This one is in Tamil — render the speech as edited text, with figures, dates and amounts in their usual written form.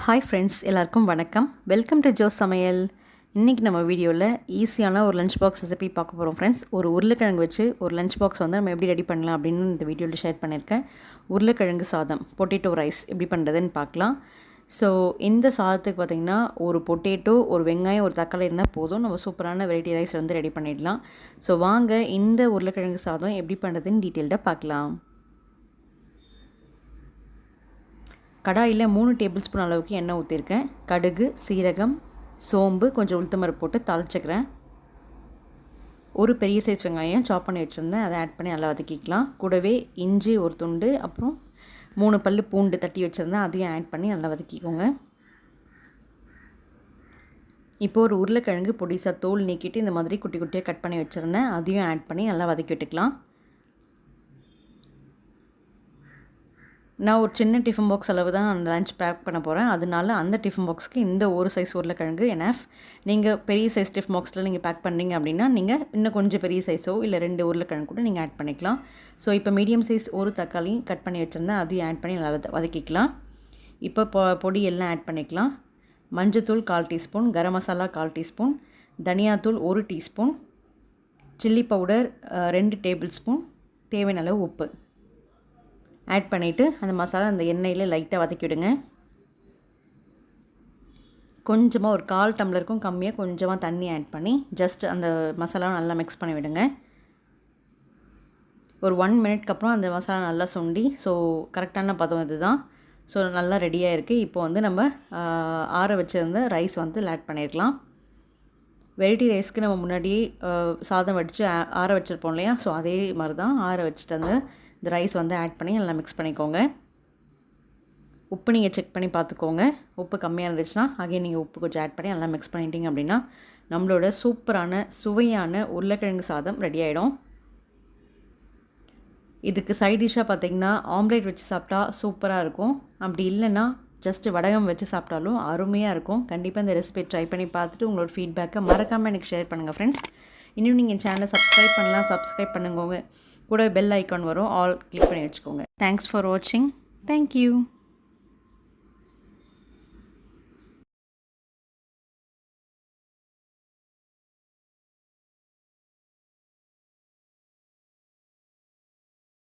ஹாய் ஃப்ரெண்ட்ஸ், எல்லாருக்கும் வணக்கம். வெல்கம் டு ஜோ சமையல். இன்றைக்கி நம்ம வீடியோவில் ஈஸியான ஒரு லஞ்ச் பாக்ஸ் ரெசிபி பார்க்க போகிறோம் ஃப்ரெண்ட்ஸ். ஒரு உருளைக்கிழங்கு வச்சு ஒரு லஞ்ச் பாக்ஸ் வந்து நம்ம எப்படி ரெடி பண்ணலாம் அப்படின்னு இந்த வீடியோவில் ஷேர் பண்ணியிருக்கேன். உருளைக்கிழங்கு சாதம், பொட்டேட்டோ ரைஸ் எப்படி பண்ணுறதுன்னு பார்க்கலாம். ஸோ இந்த சாதத்துக்கு பார்த்திங்கன்னா ஒரு பொட்டேட்டோ, ஒரு வெங்காயம், ஒரு தக்காளி இருந்தால் போதும், நம்ம சூப்பரான வெரைட்டி ரைஸ் வந்து ரெடி பண்ணிடலாம். ஸோ வாங்க இந்த உருளைக்கிழங்கு சாதம் எப்படி பண்ணுறதுன்னு டீட்டெயில்டாக பார்க்கலாம். கடாயில் 3 டேபிள் ஸ்பூன் அளவுக்கு எண்ணெய் ஊற்றிருக்கேன். கடுகு, சீரகம், சோம்பு, கொஞ்சம் உளுத்தம்பருப்பு போட்டு தாளிச்சிக்கிறேன். ஒரு பெரிய சைஸ் வெங்காயம் சாப் பண்ணி வச்சுருந்தேன், அதை ஆட் பண்ணி நல்லா வதக்கிக்கலாம். கூடவே இஞ்சி ஒரு துண்டு, அப்புறம் 3 பல் பூண்டு தட்டி வச்சுருந்தேன், அதையும் ஆட் பண்ணி நல்லா வதக்கிக்கோங்க. இப்போ ஒரு உருளைக்கிழங்கு பொடிசாக தோல் நீக்கிட்டு இந்த மாதிரி குட்டி குட்டியாக கட் பண்ணி வச்சுருந்தேன், அதையும் ஆட் பண்ணி நல்லா வதக்கி விட்டுக்கலாம். நான் ஒரு சின்ன டிஃபன் பாக்ஸ் அளவு தான் நான் லஞ்ச் பேக் பண்ண போகிறேன். அதனால அந்த டிஃபன் பாக்ஸ்க்கு இந்த ஒரு சைஸ் உருளைக்கிழங்கு எனஃப். நீங்கள் பெரிய சைஸ் டிஃபன் பாக்ஸில் நீங்கள் பேக் பண்ணுறீங்க அப்படின்னா நீங்கள் இன்னும் கொஞ்சம் பெரிய சைஸோ இல்லை 2 உருளைக்கிழங்கு கூட நீங்கள் ஆட் பண்ணிக்கலாம். ஸோ இப்போ மீடியம் சைஸ் ஒரு தக்காளி கட் பண்ணி வச்சுருந்தேன், அதையும் ஆட் பண்ணி நல்லா வதக்கிக்கலாம். இப்போ பொடி எல்லாம் ஆட் பண்ணிக்கலாம். மஞ்சத்தூள் 1/4 டீஸ்பூன், கரம் மசாலா 1/4 டீஸ்பூன், தனியாத்தூள் 1 teaspoon, chilli powder 2 table spoon, தேவையான அளவு உப்பு ஆட் பண்ணிவிட்டு அந்த மசாலா அந்த எண்ணெயில் லைட்டாக வதக்கி விடுங்க. கொஞ்சமாக ஒரு 1/4 டம்ளருக்கும் கம்மியாக கொஞ்சமாக தண்ணி ஆட் பண்ணி ஜஸ்ட் அந்த மசாலாவை நல்லா மிக்ஸ் பண்ணி விடுங்க. ஒரு 1 மினிட்க்கு அப்புறம் அந்த மசாலா நல்லா சுண்டி, ஸோ கரெக்டான பதம் இது தான். ஸோ நல்லா ரெடியாக இருக்குது. இப்போ வந்து நம்ம ஆற வச்சுருந்த ரைஸ் வந்து ஆட் பண்ணியிருக்கலாம். வெரைட்டி ரைஸ்க்கு நம்ம முன்னாடியே சாதம் வடித்து ஆற வச்சுருப்போம் இல்லையா, ஸோ அதே மாதிரி தான் ஆற வச்சுட்டு இந்த ரைஸ் வந்து ஆட் பண்ணி நல்லா மிக்ஸ் பண்ணிக்கோங்க. உப்பு நீங்கள் செக் பண்ணி பார்த்துக்கோங்க. உப்பு கம்மியாக இருந்துச்சுன்னா அகைன் நீங்கள் உப்பு கொஞ்சம் ஆட் பண்ணி நல்லா மிக்ஸ் பண்ணிட்டீங்க அப்படின்னா நம்மளோட சூப்பரான சுவையான உருளைக்கிழங்கு சாதம் ரெடி ஆகிடும். இதுக்கு சைட் டிஷ்ஷாக பார்த்திங்கன்னா ஆம்லேட் வச்சு சாப்பிட்டா சூப்பராக இருக்கும். அப்படி இல்லைன்னா ஜஸ்ட்டு வடகம் வச்சு சாப்பிட்டாலும் அருமையாக இருக்கும். கண்டிப்பாக இந்த ரெசிபி ட்ரை பண்ணி பார்த்துட்டு உங்களோட ஃபீட்பேக்கை மறக்காமல் எனக்கு ஷேர் பண்ணுங்கள் ஃப்ரெண்ட்ஸ். இன்னும் நீங்கள் சேனலை சப்ஸ்கிரைப் பண்ணலாம், சப்ஸ்கிரைப் பண்ணுங்க. கூட பெல் ஐக்கான் வரும், ஆல் கிளிக் பண்ணி வச்சுக்கோங்க. தேங்க்ஸ் ஃபார் வாட்சிங். தேங்க்யூ.